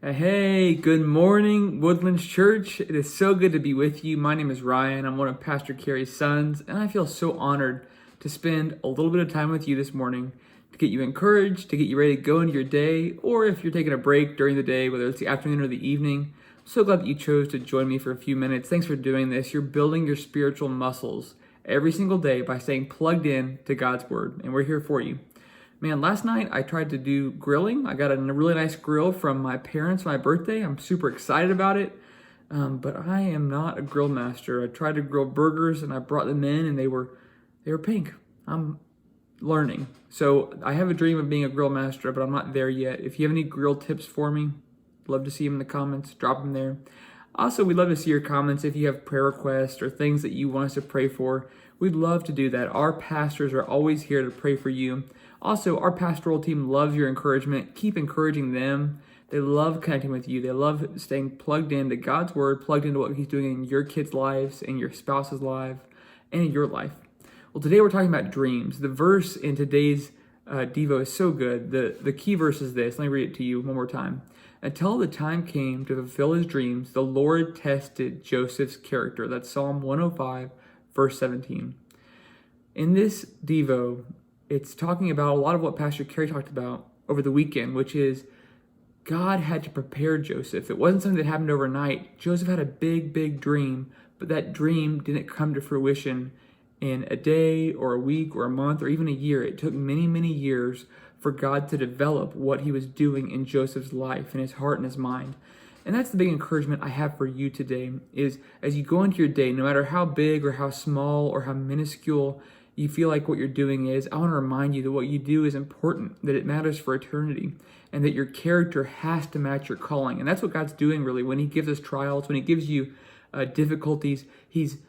Hey, good morning, Woodlands Church. It is so good to be with you. My name is Ryan. I'm one of Pastor Kerry's sons, and I feel so honored to spend a little bit of time with you this morning to get you encouraged, to get you ready to go into your day, or if you're taking a break during the day, whether it's the afternoon or the evening. I'm so glad that you chose to join me for a few minutes. Thanks for doing this. You're building your spiritual muscles every single day by staying plugged in to God's Word, and we're here for you. Man, last night I tried to do grilling. I got a really nice grill from my parents for my birthday. I'm super excited about it, but I am not a grill master. I tried to grill burgers and I brought them in and they were pink. I'm learning. So I have a dream of being a grill master, but I'm not there yet. If you have any grill tips for me, love to see them in the comments. Drop them there. Also, we'd love to see your comments if you have prayer requests or things that you want us to pray for. We'd love to do that. Our pastors are always here to pray for you. Also, our pastoral team loves your encouragement. Keep encouraging them. They love connecting with you. They love staying plugged into God's Word, plugged into what He's doing in your kids' lives, in your spouse's life, and in your life. Well, today we're talking about dreams. The verse in today's Devo is so good. The key verse is this. Let me read it to you one more time. Until the time came to fulfill his dreams, the Lord tested Joseph's character. That's Psalm 105, verse 17. In this Devo, it's talking about a lot of what Pastor Kerry talked about over the weekend, which is God had to prepare Joseph. It wasn't something that happened overnight. Joseph had a big dream, but that dream didn't come to fruition in a day or a week or a month or even a year. It took many years for God to develop what he was doing in Joseph's life, in his heart and his mind. And that's the big encouragement I have for you today, is as you go into your day, no matter how big or how small or how minuscule you feel like what you're doing is, I want to remind you that what you do is important, that it matters for eternity, and that your character has to match your calling. And that's what God's doing really when he gives us trials, when he gives you difficulties. He's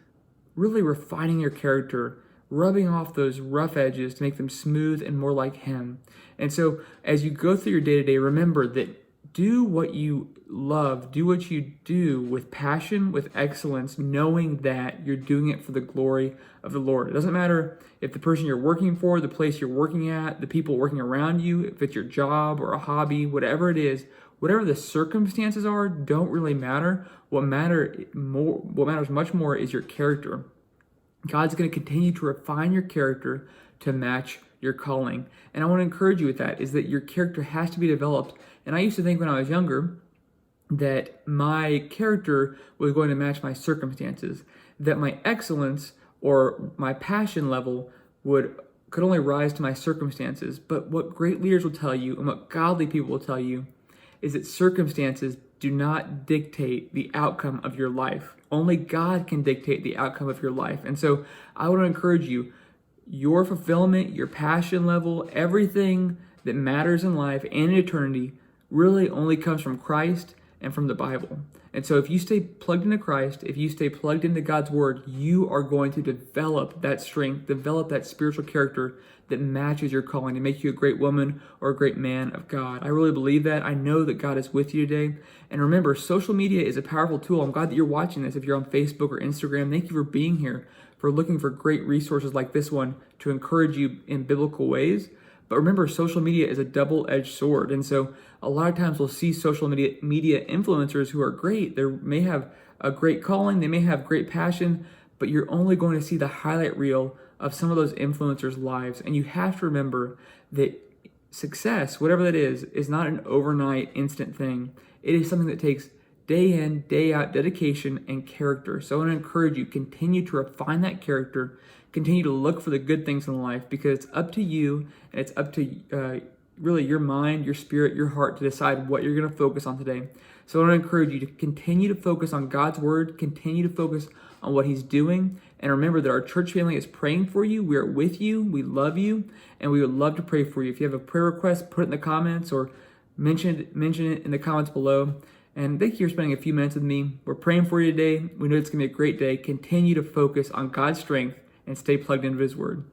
really refining your character, rubbing off those rough edges to make them smooth and more like him. And so as you go through your day-to-day, remember that do what you love, do what you do with passion, with excellence, knowing that you're doing it for the glory of the Lord. It doesn't matter if the person you're working for, the place you're working at, the people working around you, if it's your job or a hobby, whatever it is, whatever the circumstances are, don't really matter. What matters much more is your character. God's going to continue to refine your character to match your calling. And I want to encourage you with that, is that your character has to be developed. And I used to think when I was younger that my character was going to match my circumstances, that my excellence or my passion level could only rise to my circumstances. But what great leaders will tell you and what godly people will tell you is that circumstances do not dictate the outcome of your life. Only God can dictate the outcome of your life. And so I want to encourage you, your fulfillment, your passion level, everything that matters in life and in eternity really only comes from Christ and from the Bible. And so if you stay plugged into Christ, if you stay plugged into God's Word, you are going to develop that strength, develop that spiritual character that matches your calling to make you a great woman or a great man of God. I really believe that. I know that God is with you today. And remember, social media is a powerful tool. I'm glad that you're watching this. If you're on Facebook or Instagram, thank you for being here, for looking for great resources like this one to encourage you in biblical ways. But remember, social media is a double-edged sword. And so a lot of times we'll see social media influencers who are great. They may have a great calling, they may have great passion, but you're only going to see the highlight reel of some of those influencers' lives. And you have to remember that success, whatever that is not an overnight instant thing. It is something that takes day in, day out dedication and character. So I want to encourage you, continue to refine that character, continue to look for the good things in life, because it's up to you and it's up to really your mind, your spirit, your heart to decide what you're going to focus on today. So I want to encourage you to continue to focus on God's Word, continue to focus on what He's doing, and remember that our church family is praying for you. We are with you, we love you, and we would love to pray for you. If you have a prayer request, put it in the comments or mention it in the comments below. And thank you for spending a few minutes with me. We're praying for you today. We know it's going to be a great day. Continue to focus on God's strength and stay plugged into His Word.